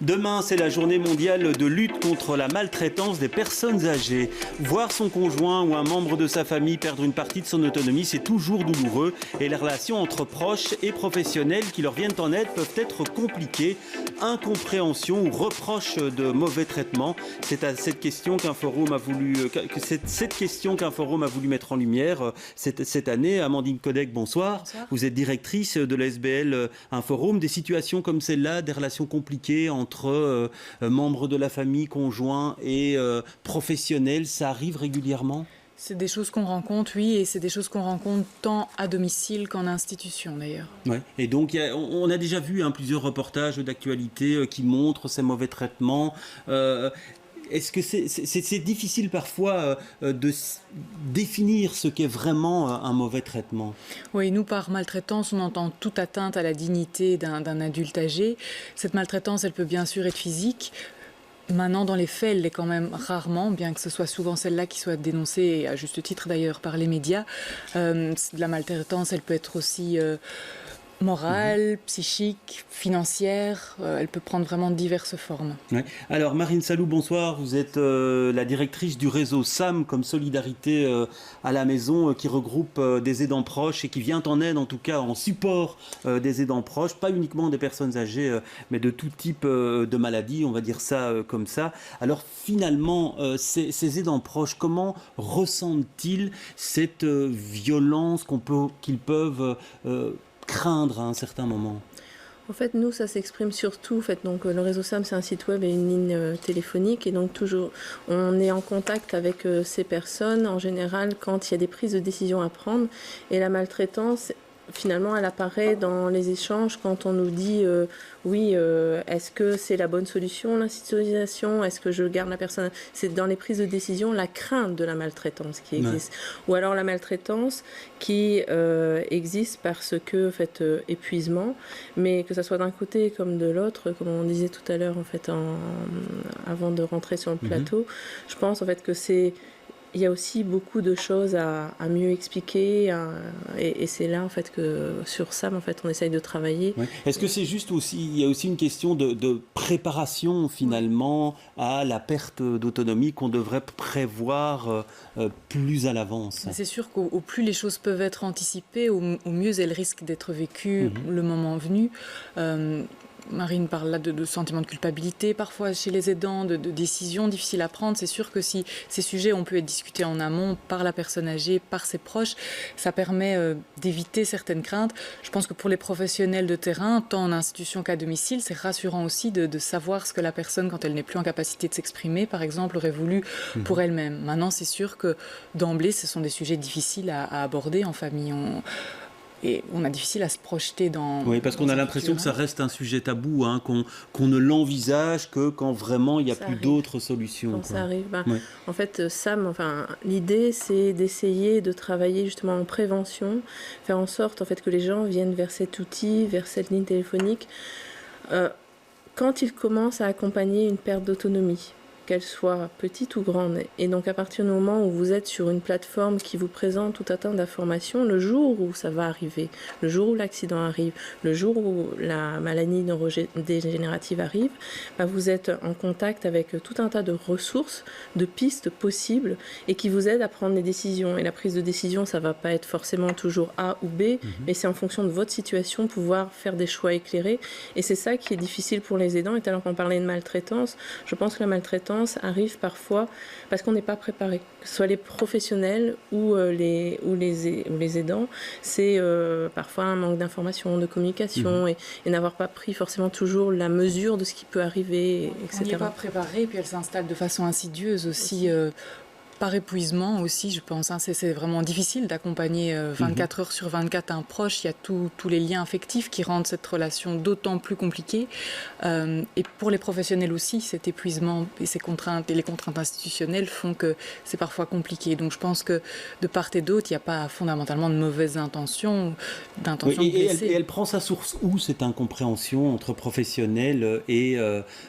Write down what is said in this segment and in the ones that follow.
Demain, c'est la journée mondiale de lutte contre la maltraitance des personnes âgées. Voir son conjoint ou un membre de sa famille perdre une partie de son autonomie, c'est toujours douloureux. Et les relations entre proches et professionnels qui leur viennent en aide peuvent être compliquées. Incompréhension ou reproche de mauvais traitement. C'est à cette question qu'un forum a voulu, mettre en lumière cette année. Amandine Codec, bonsoir. Bonsoir. Vous êtes directrice de l'SBL Un Forum. Des situations comme celle-là, des relations compliquées entre membres de la famille, conjoints et professionnels, ça arrive régulièrement ? C'est des choses qu'on rencontre, oui, et c'est des choses qu'on rencontre tant à domicile qu'en institution d'ailleurs. Ouais. Et donc, on a déjà vu plusieurs reportages d'actualité qui montrent ces mauvais traitements. Est-ce que c'est difficile parfois de définir ce qu'est vraiment un mauvais traitement ? Oui, nous, par maltraitance, on entend toute atteinte à la dignité d'un adulte âgé. Cette maltraitance, elle peut bien sûr être physique. Maintenant, dans les faits, elle l'est quand même rarement, bien que ce soit souvent celle-là qui soit dénoncée, et à juste titre d'ailleurs, par les médias. La maltraitance, elle peut être aussi morale, psychique, financière. Elle peut prendre vraiment diverses formes. Ouais. Alors, Marine Salou, bonsoir. Vous êtes la directrice du réseau SAM, comme Solidarité à la maison, qui regroupe des aidants proches et qui vient en aide, en tout cas en support des aidants proches, pas uniquement des personnes âgées, mais de tout type de maladies, on va dire ça comme ça. Alors, finalement, ces aidants proches, comment ressentent-ils cette violence qu'ils peuvent craindre à un certain moment ? En fait, nous, ça s'exprime surtout. En fait, donc, le réseau SAM, c'est un site web et une ligne téléphonique. Et donc, toujours, on est en contact avec ces personnes, en général, quand il y a des prises de décision à prendre. Et la maltraitance, finalement, elle apparaît dans les échanges quand on nous dit oui, est-ce que c'est la bonne solution, l'institutionnalisation ? Est-ce que je garde la personne ? C'est dans les prises de décision la crainte de la maltraitance qui existe. Ouais. Ou alors la maltraitance qui existe parce que, en fait, épuisement, mais que ça soit d'un côté comme de l'autre, comme on disait tout à l'heure, en fait, avant de rentrer sur le plateau, je pense, en fait, que il y a aussi beaucoup de choses à mieux expliquer et c'est là en fait que sur ça en fait on essaye de travailler. Ouais. Est-ce que c'est juste aussi, il y a aussi une question de préparation finalement à la perte d'autonomie qu'on devrait prévoir plus à l'avance ? C'est sûr qu'au plus les choses peuvent être anticipées, au mieux elles risquent d'être vécues le moment venu. Marine parle là de sentiments de culpabilité, parfois chez les aidants, de décisions difficiles à prendre. C'est sûr que si ces sujets ont pu être discutés en amont par la personne âgée, par ses proches, ça permet d'éviter certaines craintes. Je pense que pour les professionnels de terrain, tant en institution qu'à domicile, c'est rassurant aussi de savoir ce que la personne, quand elle n'est plus en capacité de s'exprimer, par exemple, aurait voulu pour elle-même. Maintenant, c'est sûr que d'emblée, ce sont des sujets difficiles à aborder en famille. Et on a difficile à se projeter dans... Oui, parce qu'on a l'impression que ça reste un sujet tabou, qu'on ne l'envisage que quand vraiment il n'y a plus d'autres solutions. Quand ça arrive, en fait, Sam, l'idée c'est d'essayer de travailler justement en prévention, faire en sorte en fait, que les gens viennent vers cet outil, vers cette ligne téléphonique, quand ils commencent à accompagner une perte d'autonomie, qu'elle soit petite ou grande. Et donc à partir du moment où vous êtes sur une plateforme qui vous présente tout un tas d'informations, le jour où ça va arriver, le jour où l'accident arrive, le jour où la maladie neurodégénérative arrive, vous êtes en contact avec tout un tas de ressources, de pistes possibles et qui vous aident à prendre des décisions. Et la prise de décision, ça ne va pas être forcément toujours A ou B, mais c'est en fonction de votre situation, pouvoir faire des choix éclairés. Et c'est ça qui est difficile pour les aidants. Et alors qu'on parlait de maltraitance, je pense que la maltraitance arrive parfois parce qu'on n'est pas préparé, que ce soit les professionnels ou les aidants, c'est parfois un manque d'information, de communication et n'avoir pas pris forcément toujours la mesure de ce qui peut arriver, etc. On n'y est pas préparé et puis elle s'installe de façon insidieuse aussi. Par épuisement aussi, je pense. C'est vraiment difficile d'accompagner 24 heures sur 24 un proche. Il y a tous les liens affectifs qui rendent cette relation d'autant plus compliquée. Et pour les professionnels aussi, cet épuisement et ces contraintes et les contraintes institutionnelles font que c'est parfois compliqué. Donc je pense que de part et d'autre, il n'y a pas fondamentalement de mauvaises intentions, et elle prend sa source où, cette incompréhension entre professionnels et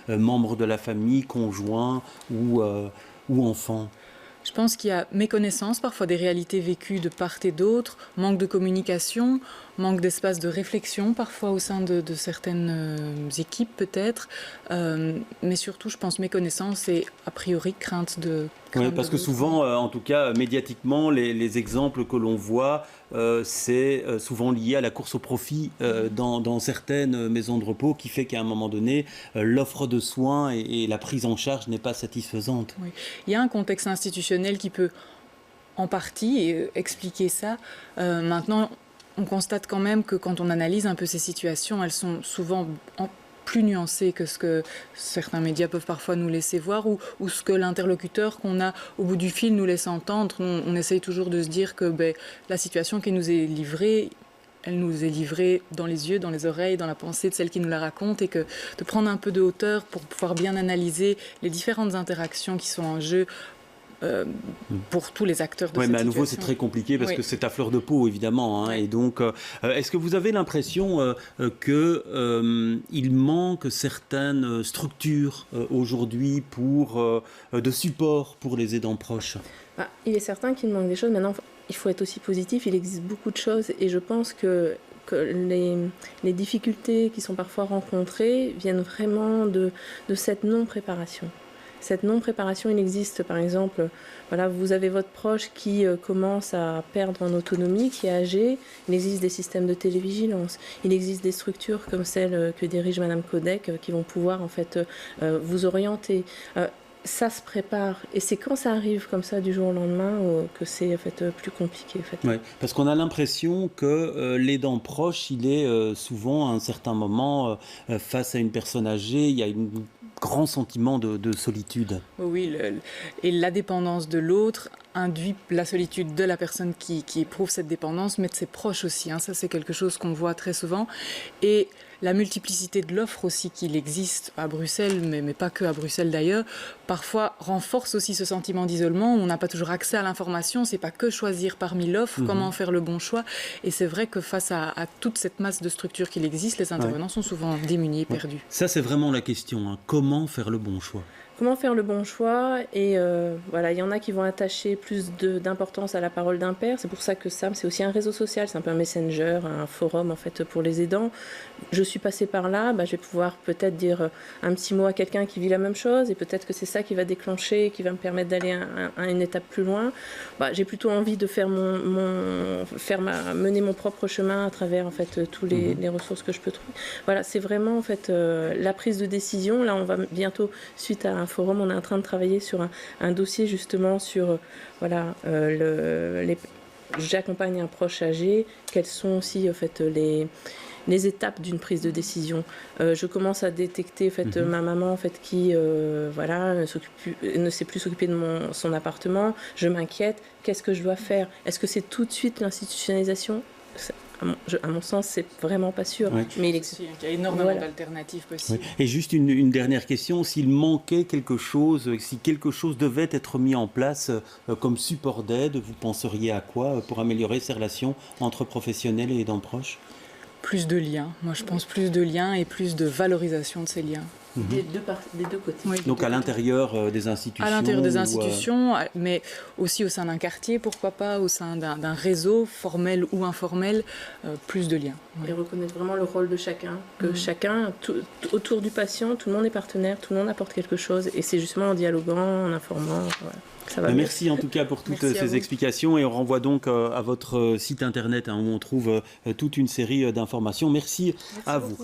membres de la famille, conjoints ou enfants ? Je pense qu'il y a méconnaissance parfois des réalités vécues de part et d'autre, manque de communication, manque d'espace de réflexion parfois au sein de certaines équipes peut-être, mais surtout je pense méconnaissance et a priori crainte de... Oui, parce que souvent, en tout cas médiatiquement, les exemples que l'on voit, c'est souvent lié à la course au profit dans certaines maisons de repos qui fait qu'à un moment donné, l'offre de soins et la prise en charge n'est pas satisfaisante. Oui. Il y a un contexte institutionnel qui peut en partie expliquer ça. Maintenant, on constate quand même que quand on analyse un peu ces situations, elles sont souvent plus nuancées que ce que certains médias peuvent parfois nous laisser voir ou ce que l'interlocuteur qu'on a au bout du fil nous laisse entendre. On essaye toujours de se dire que la situation qui nous est livrée, elle nous est livrée dans les yeux, dans les oreilles, dans la pensée de celle qui nous la raconte et que de prendre un peu de hauteur pour pouvoir bien analyser les différentes interactions qui sont en jeu pour tous les acteurs de cette situation. Mais à nouveau, c'est très compliqué parce que c'est à fleur de peau, évidemment. Et donc, est-ce que vous avez l'impression qu'il manque certaines structures aujourd'hui de support pour les aidants proches? Il est certain qu'il manque des choses. Maintenant, il faut être aussi positif. Il existe beaucoup de choses et je pense que les difficultés qui sont parfois rencontrées viennent vraiment de cette non-préparation. Cette non-préparation, il existe par exemple, vous avez votre proche qui commence à perdre en autonomie, qui est âgé, il existe des systèmes de télévigilance, il existe des structures comme celle que dirige Madame Codec qui vont pouvoir en fait vous orienter. Ça se prépare et c'est quand ça arrive comme ça du jour au lendemain que c'est en fait plus compliqué. En fait. Oui, parce qu'on a l'impression que l'aidant proche, il est souvent à un certain moment face à une personne âgée, il y a un grand sentiment de solitude. Oui, et la dépendance de l'autre induit la solitude de la personne qui éprouve cette dépendance, mais de ses proches aussi. Ça, c'est quelque chose qu'on voit très souvent. Et la multiplicité de l'offre aussi qu'il existe à Bruxelles, mais pas que à Bruxelles d'ailleurs, parfois renforce aussi ce sentiment d'isolement où on n'a pas toujours accès à l'information, c'est pas que choisir parmi l'offre, comment faire le bon choix. Et c'est vrai que face à toute cette masse de structures qu'il existe, les intervenants sont souvent démunis, perdus. Ça, c'est vraiment la question, comment faire le bon choix? Comment faire le bon choix? Et il y en a qui vont attacher plus d'importance à la parole d'un père. C'est pour ça que SAM, c'est aussi un réseau social, c'est un peu un messenger, un forum en fait pour les aidants. Je suis passée par là, je vais pouvoir peut-être dire un petit mot à quelqu'un qui vit la même chose et peut-être que c'est ça qui va déclencher, qui va me permettre d'aller à une étape plus loin. J'ai plutôt envie de faire mener mon propre chemin à travers en fait tous les ressources que je peux trouver. Voilà, c'est vraiment en fait la prise de décision. Là, on va bientôt, suite à un forum, on est en train de travailler sur un dossier justement sur j'accompagne un proche âgé, quelles sont aussi en fait les étapes d'une prise de décision. Je commence à détecter en fait, ma maman en fait, qui ne sait plus s'occuper de son appartement. Je m'inquiète. Qu'est-ce que je dois faire? Est-ce que c'est tout de suite l'institutionnalisation? À mon sens, c'est vraiment pas sûr. Oui. Mais il y a énormément d'alternatives possibles. Oui. Et juste une dernière question, s'il manquait quelque chose, si quelque chose devait être mis en place comme support d'aide, vous penseriez à quoi pour améliorer ces relations entre professionnels et aidants proches? Plus de liens. Moi, je pense plus de liens et plus de valorisation de ces liens. Des deux côtés. Oui, donc à l'intérieur des institutions. À l'intérieur des institutions, mais aussi au sein d'un quartier, pourquoi pas, au sein d'un réseau formel ou informel, plus de liens. Et reconnaître vraiment le rôle de chacun, que chacun, autour du patient, tout le monde est partenaire, tout le monde apporte quelque chose, et c'est justement en dialoguant, en informant. Voilà. Merci en tout cas pour toutes ces explications, et on renvoie donc à votre site internet où on trouve toute une série d'informations. Merci à vous.